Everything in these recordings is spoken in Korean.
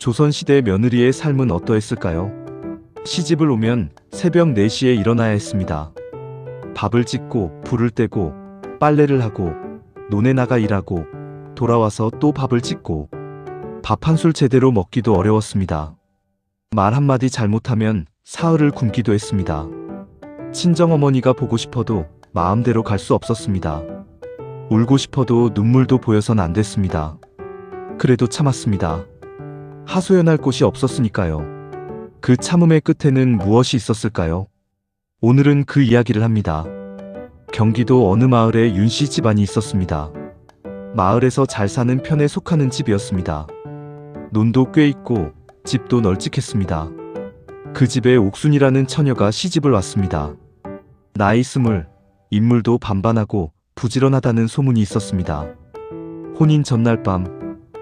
조선시대 며느리의 삶은 어떠했을까요? 시집을 오면 새벽 4시에 일어나야 했습니다. 밥을 짓고 불을 떼고 빨래를 하고 논에 나가 일하고 돌아와서 또 밥을 짓고 밥 한 술 제대로 먹기도 어려웠습니다. 말 한마디 잘못하면 사흘을 굶기도 했습니다. 친정어머니가 보고 싶어도 마음대로 갈 수 없었습니다. 울고 싶어도 눈물도 보여선 안 됐습니다. 그래도 참았습니다. 하소연할 곳이 없었으니까요. 그 참음의 끝에는 무엇이 있었을까요? 오늘은 그 이야기를 합니다. 경기도 어느 마을에 윤씨 집안이 있었습니다. 마을에서 잘 사는 편에 속하는 집이었습니다. 논도 꽤 있고 집도 널찍했습니다. 그 집에 옥순이라는 처녀가 시집을 왔습니다. 나이 20, 인물도 반반하고 부지런하다는 소문이 있었습니다. 혼인 전날 밤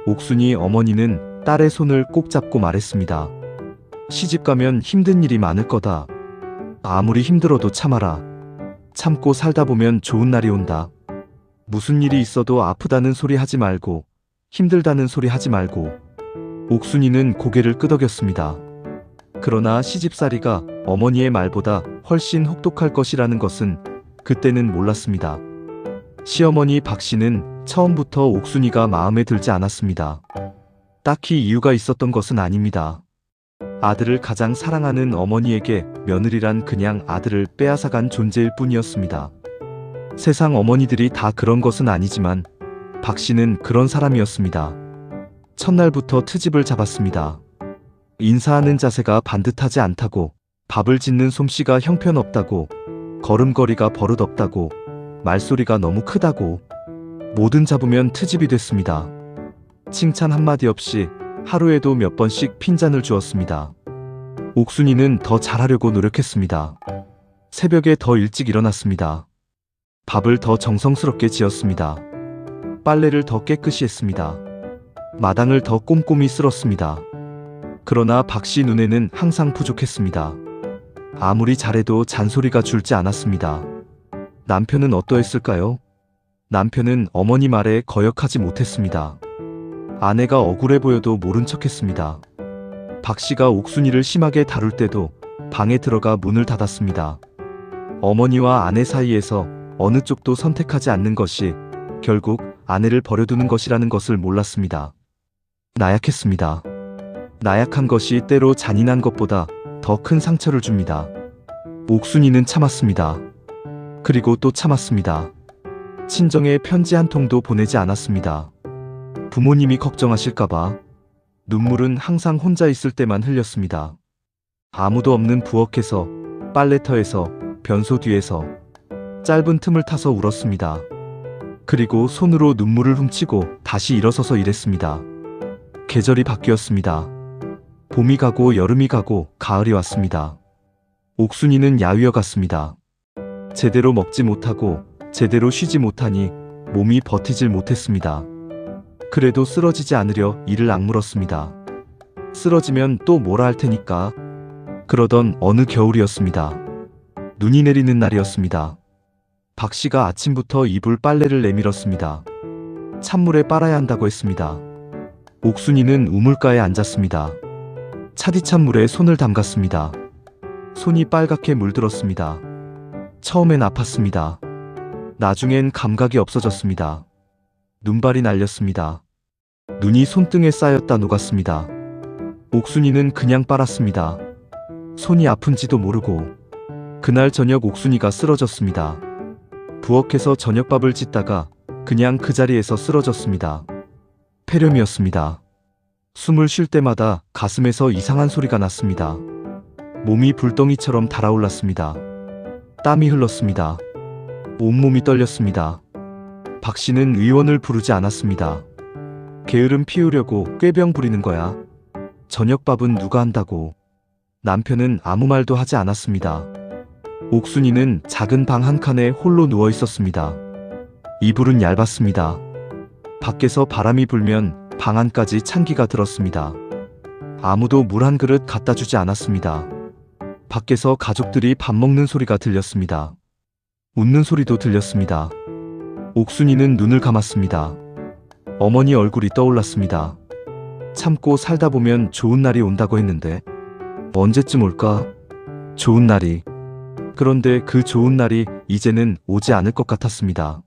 옥순이 어머니는 딸의 손을 꼭 잡고 말했습니다. 시집 가면 힘든 일이 많을 거다. 아무리 힘들어도 참아라. 참고 살다 보면 좋은 날이 온다. 무슨 일이 있어도 아프다는 소리 하지 말고 힘들다는 소리 하지 말고. 옥순이는 고개를 끄덕였습니다. 그러나 시집살이가 어머니의 말보다 훨씬 혹독할 것이라는 것은 그때는 몰랐습니다. 시어머니 박씨는 처음부터 옥순이가 마음에 들지 않았습니다. 딱히 이유가 있었던 것은 아닙니다. 아들을 가장 사랑하는 어머니에게 며느리란 그냥 아들을 빼앗아간 존재일 뿐이었습니다. 세상 어머니들이 다 그런 것은 아니지만 박씨는 그런 사람이었습니다. 첫날부터 트집을 잡았습니다. 인사하는 자세가 반듯하지 않다고, 밥을 짓는 솜씨가 형편없다고, 걸음걸이가 버릇없다고, 말소리가 너무 크다고, 뭐든 잡으면 트집이 됐습니다. 칭찬 한마디 없이 하루에도 몇 번씩 핀잔을 주었습니다. 옥순이는 더 잘하려고 노력했습니다. 새벽에 더 일찍 일어났습니다. 밥을 더 정성스럽게 지었습니다. 빨래를 더 깨끗이 했습니다. 마당을 더 꼼꼼히 쓸었습니다. 그러나 박씨 눈에는 항상 부족했습니다. 아무리 잘해도 잔소리가 줄지 않았습니다. 남편은 어떠했을까요? 남편은 어머니 말에 거역하지 못했습니다. 아내가 억울해 보여도 모른 척했습니다. 박씨가 옥순이를 심하게 다룰 때도 방에 들어가 문을 닫았습니다. 어머니와 아내 사이에서 어느 쪽도 선택하지 않는 것이 결국 아내를 버려두는 것이라는 것을 몰랐습니다. 나약했습니다. 나약한 것이 때로 잔인한 것보다 더 큰 상처를 줍니다. 옥순이는 참았습니다. 그리고 또 참았습니다. 친정에 편지 한 통도 보내지 않았습니다. 부모님이 걱정하실까봐. 눈물은 항상 혼자 있을 때만 흘렸습니다. 아무도 없는 부엌에서, 빨래터에서, 변소 뒤에서 짧은 틈을 타서 울었습니다. 그리고 손으로 눈물을 훔치고 다시 일어서서 일했습니다. 계절이 바뀌었습니다. 봄이 가고 여름이 가고 가을이 왔습니다. 옥순이는 야위어 갔습니다. 제대로 먹지 못하고 제대로 쉬지 못하니 몸이 버티질 못했습니다. 그래도 쓰러지지 않으려 이를 악물었습니다. 쓰러지면 또 뭐라 할 테니까. 그러던 어느 겨울이었습니다. 눈이 내리는 날이었습니다. 박씨가 아침부터 이불 빨래를 내밀었습니다. 찬물에 빨아야 한다고 했습니다. 옥순이는 우물가에 앉았습니다. 차디찬 물에 손을 담갔습니다. 손이 빨갛게 물들었습니다. 처음엔 아팠습니다. 나중엔 감각이 없어졌습니다. 눈발이 날렸습니다. 눈이 손등에 쌓였다 녹았습니다. 옥순이는 그냥 빨았습니다. 손이 아픈지도 모르고. 그날 저녁 옥순이가 쓰러졌습니다. 부엌에서 저녁밥을 짓다가 그냥 그 자리에서 쓰러졌습니다. 폐렴이었습니다. 숨을 쉴 때마다 가슴에서 이상한 소리가 났습니다. 몸이 불덩이처럼 달아올랐습니다. 땀이 흘렀습니다. 온몸이 떨렸습니다. 박씨는 의원을 부르지 않았습니다. 게으름 피우려고 꾀병 부리는 거야. 저녁밥은 누가 한다고. 남편은 아무 말도 하지 않았습니다. 옥순이는 작은 방 한 칸에 홀로 누워 있었습니다. 이불은 얇았습니다. 밖에서 바람이 불면 방 안까지 찬기가 들었습니다. 아무도 물 한 그릇 갖다 주지 않았습니다. 밖에서 가족들이 밥 먹는 소리가 들렸습니다. 웃는 소리도 들렸습니다. 옥순이는 눈을 감았습니다. 어머니 얼굴이 떠올랐습니다. 참고 살다 보면 좋은 날이 온다고 했는데 언제쯤 올까? 좋은 날이. 그런데 그 좋은 날이 이제는 오지 않을 것 같았습니다.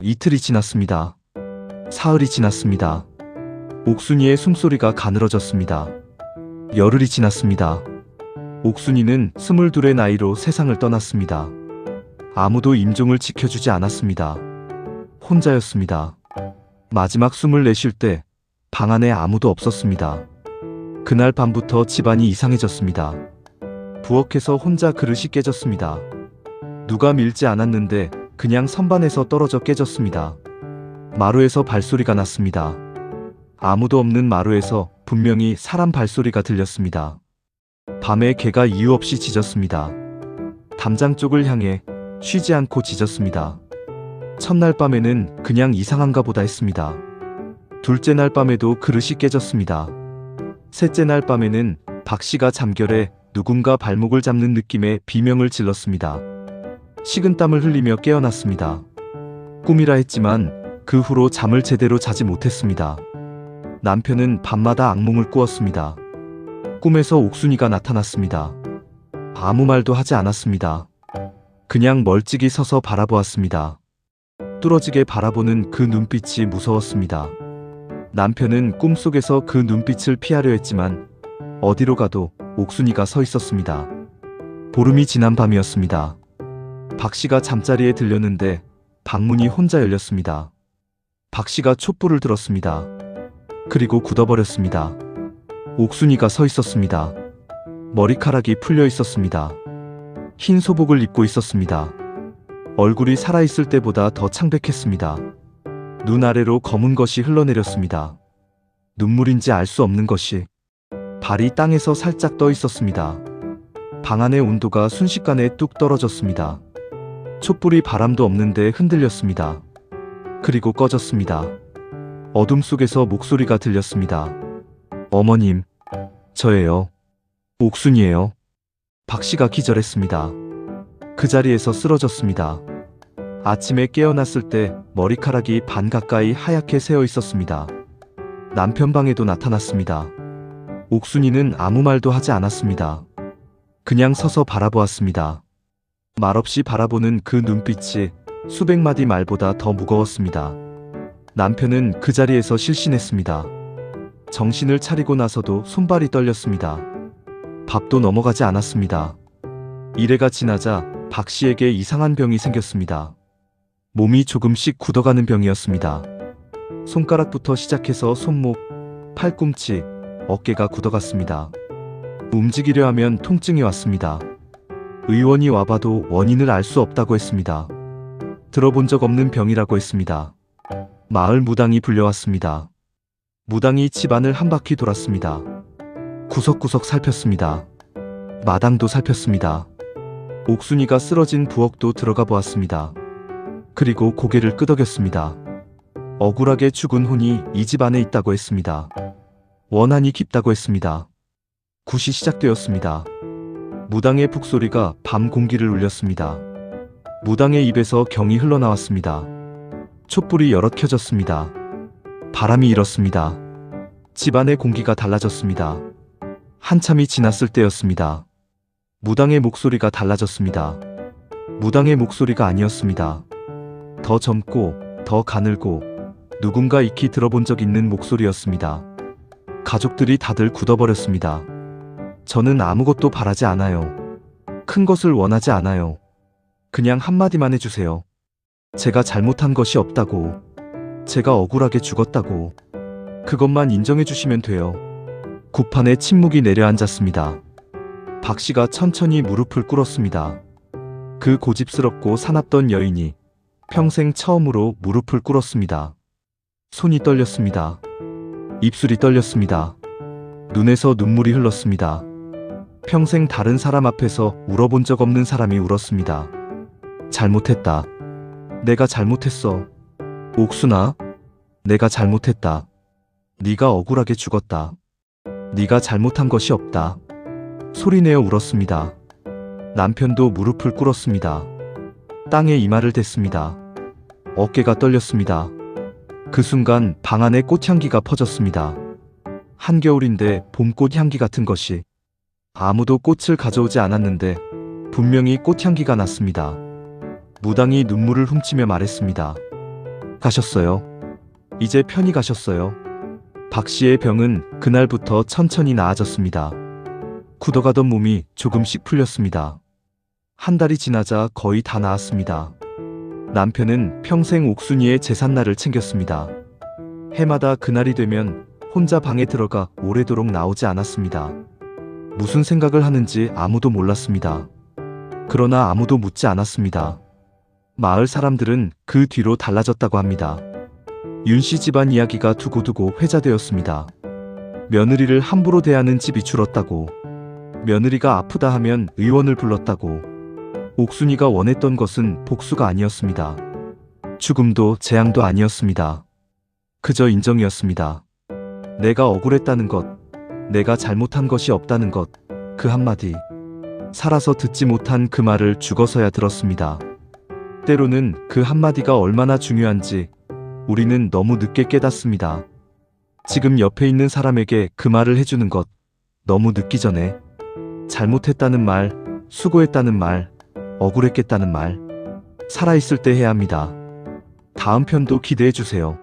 이틀이 지났습니다. 사흘이 지났습니다. 옥순이의 숨소리가 가늘어졌습니다. 열흘이 지났습니다. 옥순이는 22의 나이로 세상을 떠났습니다. 아무도 임종을 지켜주지 않았습니다. 혼자였습니다. 마지막 숨을 내쉴 때 방 안에 아무도 없었습니다. 그날 밤부터 집안이 이상해졌습니다. 부엌에서 혼자 그릇이 깨졌습니다. 누가 밀지 않았는데 그냥 선반에서 떨어져 깨졌습니다. 마루에서 발소리가 났습니다. 아무도 없는 마루에서 분명히 사람 발소리가 들렸습니다. 밤에 개가 이유 없이 짖었습니다. 담장 쪽을 향해 쉬지 않고 짖었습니다. 첫날 밤에는 그냥 이상한가 보다 했습니다. 둘째 날 밤에도 그릇이 깨졌습니다. 셋째 날 밤에는 박 씨가 잠결에 누군가 발목을 잡는 느낌의 비명을 질렀습니다. 식은땀을 흘리며 깨어났습니다. 꿈이라 했지만 그 후로 잠을 제대로 자지 못했습니다. 남편은 밤마다 악몽을 꾸었습니다. 꿈에서 옥순이가 나타났습니다. 아무 말도 하지 않았습니다. 그냥 멀찍이 서서 바라보았습니다. 뚫어지게 바라보는 그 눈빛이 무서웠습니다. 남편은 꿈속에서 그 눈빛을 피하려 했지만 어디로 가도 옥순이가 서 있었습니다. 보름이 지난 밤이었습니다. 박 씨가 잠자리에 들렸는데 방문이 혼자 열렸습니다. 박 씨가 촛불을 들었습니다. 그리고 굳어버렸습니다. 옥순이가 서 있었습니다. 머리카락이 풀려 있었습니다. 흰 소복을 입고 있었습니다. 얼굴이 살아있을 때보다 더 창백했습니다. 눈 아래로 검은 것이 흘러내렸습니다. 눈물인지 알 수 없는 것이. 발이 땅에서 살짝 떠 있었습니다. 방 안의 온도가 순식간에 뚝 떨어졌습니다. 촛불이 바람도 없는데 흔들렸습니다. 그리고 꺼졌습니다. 어둠 속에서 목소리가 들렸습니다. 어머님, 저예요. 옥순이에요. 박 씨가 기절했습니다. 그 자리에서 쓰러졌습니다. 아침에 깨어났을 때 머리카락이 반 가까이 하얗게 새어 있었습니다. 남편 방에도 나타났습니다. 옥순이는 아무 말도 하지 않았습니다. 그냥 서서 바라보았습니다. 말없이 바라보는 그 눈빛이 수백 마디 말보다 더 무거웠습니다. 남편은 그 자리에서 실신했습니다. 정신을 차리고 나서도 손발이 떨렸습니다. 밥도 넘어가지 않았습니다. 이래가 지나자 박 씨에게 이상한 병이 생겼습니다. 몸이 조금씩 굳어가는 병이었습니다. 손가락부터 시작해서 손목, 팔꿈치, 어깨가 굳어갔습니다. 움직이려 하면 통증이 왔습니다. 의원이 와봐도 원인을 알 수 없다고 했습니다. 들어본 적 없는 병이라고 했습니다. 마을 무당이 불려왔습니다. 무당이 집안을 한 바퀴 돌았습니다. 구석구석 살폈습니다. 마당도 살폈습니다. 옥순이가 쓰러진 부엌도 들어가 보았습니다. 그리고 고개를 끄덕였습니다. 억울하게 죽은 혼이 이 집 안에 있다고 했습니다. 원한이 깊다고 했습니다. 굿이 시작되었습니다. 무당의 북소리가 밤 공기를 울렸습니다. 무당의 입에서 경이 흘러나왔습니다. 촛불이 여럿 켜졌습니다. 바람이 일었습니다. 집안의 공기가 달라졌습니다. 한참이 지났을 때였습니다. 무당의 목소리가 달라졌습니다. 무당의 목소리가 아니었습니다. 더 젊고 더 가늘고 누군가 익히 들어본 적 있는 목소리였습니다. 가족들이 다들 굳어버렸습니다. 저는 아무것도 바라지 않아요. 큰 것을 원하지 않아요. 그냥 한마디만 해주세요. 제가 잘못한 것이 없다고. 제가 억울하게 죽었다고. 그것만 인정해 주시면 돼요. 굿판에 침묵이 내려앉았습니다. 박 씨가 천천히 무릎을 꿇었습니다. 그 고집스럽고 사납던 여인이 평생 처음으로 무릎을 꿇었습니다. 손이 떨렸습니다. 입술이 떨렸습니다. 눈에서 눈물이 흘렀습니다. 평생 다른 사람 앞에서 울어본 적 없는 사람이 울었습니다. 잘못했다. 내가 잘못했어. 옥순아, 내가 잘못했다. 네가 억울하게 죽었다. 네가 잘못한 것이 없다. 소리내어 울었습니다. 남편도 무릎을 꿇었습니다. 땅에 이마를 댔습니다. 어깨가 떨렸습니다. 그 순간 방 안에 꽃향기가 퍼졌습니다. 한겨울인데 봄꽃 향기 같은 것이. 아무도 꽃을 가져오지 않았는데 분명히 꽃향기가 났습니다. 무당이 눈물을 훔치며 말했습니다. 가셨어요. 이제 편히 가셨어요. 박 씨의 병은 그날부터 천천히 나아졌습니다. 굳어가던 몸이 조금씩 풀렸습니다. 한 달이 지나자 거의 다 나았습니다. 남편은 평생 옥순이의 제삿날을 챙겼습니다. 해마다 그날이 되면 혼자 방에 들어가 오래도록 나오지 않았습니다. 무슨 생각을 하는지 아무도 몰랐습니다. 그러나 아무도 묻지 않았습니다. 마을 사람들은 그 뒤로 달라졌다고 합니다. 윤씨 집안 이야기가 두고두고 회자되었습니다. 며느리를 함부로 대하는 집이 줄었다고, 며느리가 아프다 하면 의원을 불렀다고, 옥순이가 원했던 것은 복수가 아니었습니다. 죽음도 재앙도 아니었습니다. 그저 인정이었습니다. 내가 억울했다는 것, 내가 잘못한 것이 없다는 것, 그 한마디. 살아서 듣지 못한 그 말을 죽어서야 들었습니다. 때로는 그 한마디가 얼마나 중요한지 우리는 너무 늦게 깨닫습니다. 지금 옆에 있는 사람에게 그 말을 해주는 것, 너무 늦기 전에. 잘못했다는 말, 수고했다는 말, 억울했겠다는 말, 살아있을 때 해야 합니다. 다음 편도 기대해주세요.